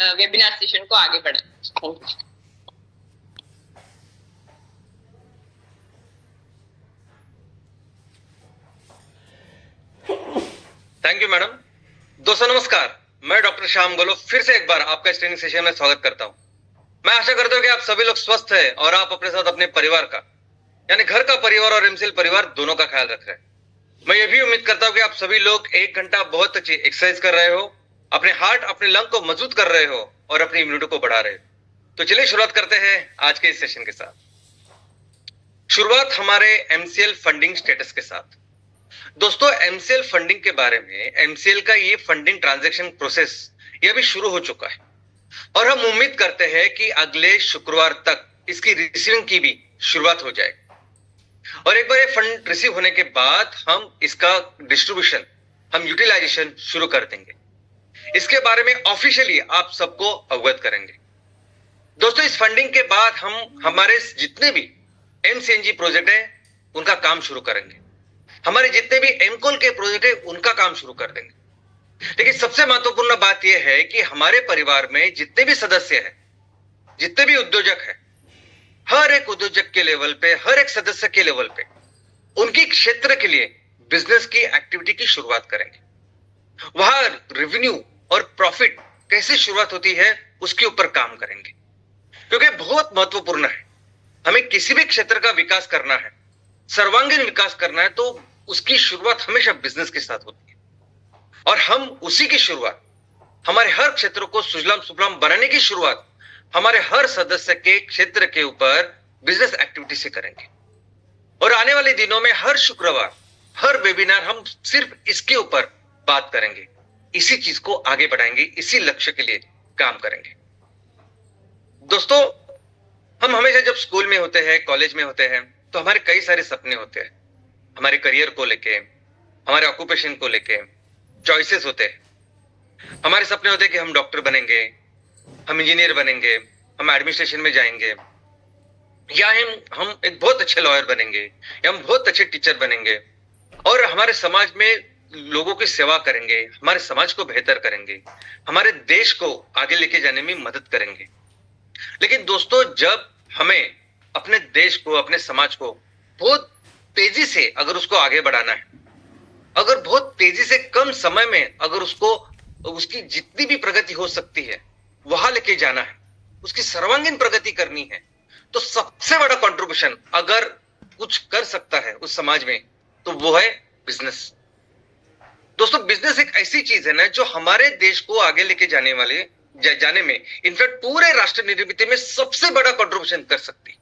Webinar session को आगे बढ़ाएं। Thank you madam. दोस्तों नमस्कार, मैं डॉक्टर श्याम गोलो फिर से एक बार आपका इस ट्रेनिंग सेशन में स्वागत करता हूं। मैं आशा करता हूं कि आप सभी लोग स्वस्थ हैं और आप अपने साथ अपने परिवार का यानी घर का परिवार और एमसीएल परिवार दोनों का ख्याल रख रहे हैं। मैं ये भी उम्मीद करता हूं कि आप सभी लोग 1 घंटा बहुत अच्छी एक्सरसाइज कर रहे हो, अपने हार्ट अपने लंग को मजबूत कर रहे हो और अपनी इम्यूनिटी को बढ़ा रहे हो। तो चलिए शुरुआत करते हैं आज के इस सेशन के साथ। शुरुआत हमारे एमसीएल फंडिंग स्टेटस के साथ। दोस्तों एमसीएल फंडिंग के बारे में, एमसीएल का ये फंडिंग ट्रांजैक्शन प्रोसेस ये भी शुरू हो चुका है और हम उम्मीद करते हैं कि अगले शुक्रवार तक इसकी रिसीविंग की भी शुरुआत हो जाएगी और एक बार ये फंड रिसीव होने के बाद हम इसका डिस्ट्रीब्यूशन, हम यूटिलाइजेशन शुरू कर देंगे। इसके बारे में ऑफिशियली आप सबको अवगत करेंगे। दोस्तों इस फंडिंग के बाद हम हमारे जितने भी एमसीएनजी प्रोजेक्ट है उनका काम शुरू करेंगे। हमारे जितने भी एमकोल के प्रोजेक्ट है उनका काम शुरू कर देंगे। लेकिन सबसे महत्वपूर्ण बात यह है कि हमारे परिवार में जितने भी सदस्य हैं, जितने भी उद्योजक हैं, हर एक उद्योजक के लेवल पे, हर एक सदस्य के लेवल पे उनकी क्षेत्र के लिए बिजनेस की एक्टिविटी की शुरुआत करेंगे। वहां रेवेन्यू और प्रॉफिट कैसे शुरुआत होती है उसके ऊपर काम करेंगे, क्योंकि बहुत महत्वपूर्ण है। हमें किसी भी क्षेत्र का विकास करना है, सर्वांगीण विकास करना है, तो उसकी शुरुआत हमेशा बिजनेस के साथ होती है और हम उसी की शुरुआत, हमारे हर क्षेत्र को सुजलाम सुफलाम बनाने की शुरुआत हमारे हर सदस्य के क्षेत्र के ऊपर बिजनेस एक्टिविटी से करेंगे। और आने वाले दिनों में हर शुक्रवार, हर वेबिनार हम सिर्फ इसके ऊपर बात करेंगे, इसी चीज को आगे बढ़ाएंगे, इसी लक्ष्य के लिए काम करेंगे। दोस्तों हम हमेशा जब स्कूल में होते हैं, कॉलेज में होते हैं, तो हमारे कई सारे सपने होते हैं। हमारे करियर को लेके, हमारे ऑक्यूपेशन को लेके चॉइसेस होते हैं। हमारे सपने होते हैं कि हम डॉक्टर बनेंगे, हम इंजीनियर बनेंगे, हम एडमिनिस्ट्रेशन में जाएंगे, या हम एक बहुत अच्छे लॉयर बनेंगे, या हम बहुत अच्छे टीचर बनेंगे और हमारे समाज में लोगों की सेवा करेंगे, हमारे समाज को बेहतर करेंगे, हमारे देश को आगे लेके जाने में मदद करेंगे। लेकिन दोस्तों जब हमें अपने देश को, अपने समाज को बहुत तेजी से अगर उसको आगे बढ़ाना है, अगर बहुत तेजी से कम समय में अगर उसकी जितनी भी प्रगति हो सकती है वहां लेके जाना है, उसकी सर्वांगीण प्रगति करनी है, तो सबसे बड़ा कंट्रीब्यूशन अगर कुछ कर सकता है उस समाज में तो वो है बिजनेस। दोस्तों बिजनेस एक ऐसी चीज है ना जो हमारे देश को आगे लेके जाने में, इनफैक्ट पूरे राष्ट्र निर्मित में सबसे बड़ा कंट्रीब्यूशन कर सकती।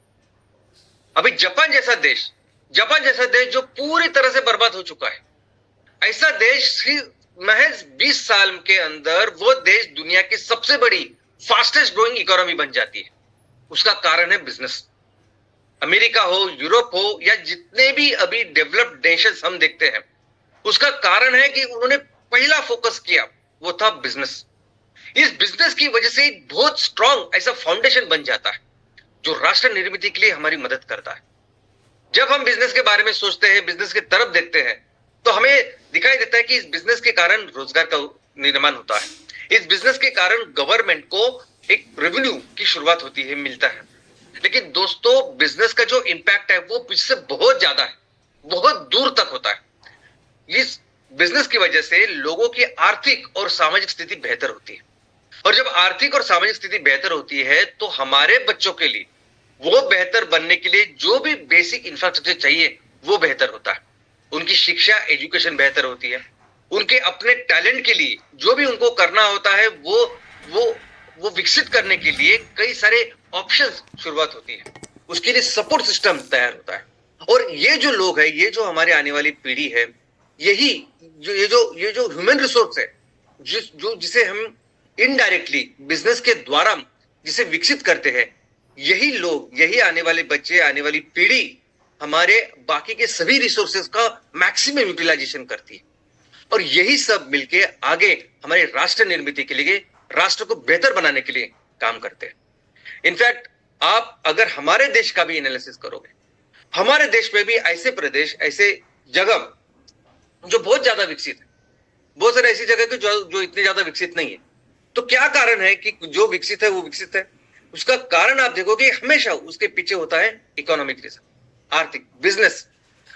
अभी जापान जैसा देश जो पूरी तरह से बर्बाद हो चुका है, ऐसा देश महज 20 साल के अंदर वो देश दुनिया की सबसे बड़ी फास्टेस्ट ग्रोइंग इकोनॉमी बन जाती है। उसका कारण है बिजनेस। अमेरिका हो, यूरोप हो, या जितने भी अभी डेवलप्ड नेशंस हम देखते हैं, उसका कारण है कि उन्होंने पहला फोकस किया वो था बिजनेस। इस बिजनेस की वजह से एक बहुत स्ट्रॉन्ग ऐसा फाउंडेशन बन जाता है जो राष्ट्र निर्मित के लिए हमारी मदद करता है। जब हम बिजनेस के बारे में सोचते हैं, बिजनेस की तरफ देखते हैं, तो हमें दिखाई देता है कि इस बिजनेस के कारण रोजगार का निर्माण होता है, इस बिजनेस के कारण गवर्नमेंट को एक रेवेन्यू की शुरुआत होती है, मिलता है। लेकिन दोस्तों बिजनेस का जो इंपैक्ट है वो इससे बहुत ज्यादा है, बहुत दूर तक होता है। इस बिजनेस की वजह से लोगों की आर्थिक और सामाजिक स्थिति बेहतर होती है और जब आर्थिक और सामाजिक स्थिति बेहतर होती है तो हमारे बच्चों के लिए वो बेहतर बनने के लिए जो भी बेसिक इंफ्रास्ट्रक्चर चाहिए वो बेहतर होता है। उनकी शिक्षा, एजुकेशन बेहतर होती है। उनके अपने टैलेंट के लिए जो भी उनको करना होता है वो विकसित करने के लिए कई सारे ऑप्शंस शुरुआत होती है, उसके लिए सपोर्ट सिस्टम तैयार होता है। और ये जो लोग है, ये जो हमारे आने वाली पीढ़ी है, यही ये जो ह्यूमन रिसोर्स है, जिसे हम इनडायरेक्टली बिजनेस के द्वारा जिसे विकसित करते हैं, यही लोग, यही आने वाले बच्चे, आने वाली पीढ़ी हमारे बाकी के सभी रिसोर्सेज का मैक्सिमम यूटिलाइजेशन करती है और यही सब मिलके आगे हमारे राष्ट्र निर्मित के लिए, राष्ट्र को बेहतर बनाने के लिए काम करते हैं। इनफैक्ट आप अगर हमारे देश का भी एनालिसिस करोगे, हमारे देश में भी ऐसे प्रदेश, ऐसे जगह जो बहुत ज्यादा विकसित है, बहुत सारे ऐसी जगह जो इतनी ज्यादा विकसित नहीं है, तो तो क्या कारण है कि जो विकसित है वो विकसित है? उसका कारण आप देखोगे हमेशा उसके पीछे होता है इकोनॉमिक रीजन, आर्थिक, बिजनेस।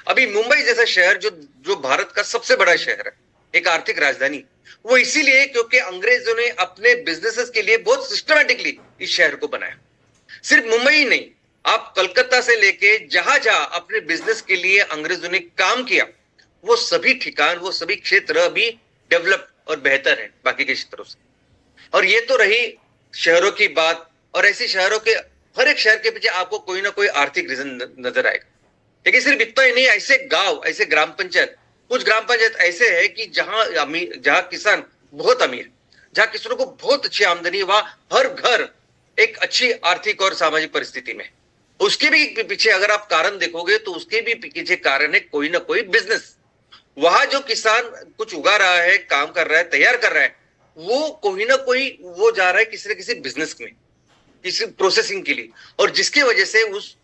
अभी मुंबई जैसा शहर जो जो भारत का सबसे बड़ा शहर है, एक आर्थिक राजधानी, वो इसीलिए क्योंकि अंग्रेजों ने अपने बिजनेसेस के लिए बहुत सिस्टमैटिकली इस शहर को बनाया। सिर्फ मुंबई ही नहीं, आप कलकत्ता से लेके जहां जहां अपने बिजनेस के लिए अंग्रेजों ने काम किया, वो सभी ठिकान, वो सभी क्षेत्र अभी डेवलप और बेहतर है बाकी के क्षेत्रों से। और ये तो रही शहरों की बात, और ऐसे शहरों के हर एक शहर के पीछे आपको कोई ना कोई आर्थिक रीजन नजर आएगा। लेकिन सिर्फ इतना ही नहीं, ऐसे गांव, ऐसे ग्राम पंचायत, कुछ ग्राम पंचायत ऐसे है कि जहां किसान बहुत अमीर, जहां किसानों को बहुत अच्छी आमदनी है, वहां हर घर एक अच्छी आर्थिक और सामाजिक परिस्थिति में। उसके भी पीछे अगर आप कारण देखोगे तो उसके भी पीछे कारण है कोई ना कोई बिजनेस। वहां जो किसान कुछ उगा रहा है, काम कर रहा है, तैयार कर रहा है, वो कोई ना कोई वो जा रहा है किसी न किसी बिजनेस में, किसी प्रोसेसिंग के लिए, और जिसकी वजह से उस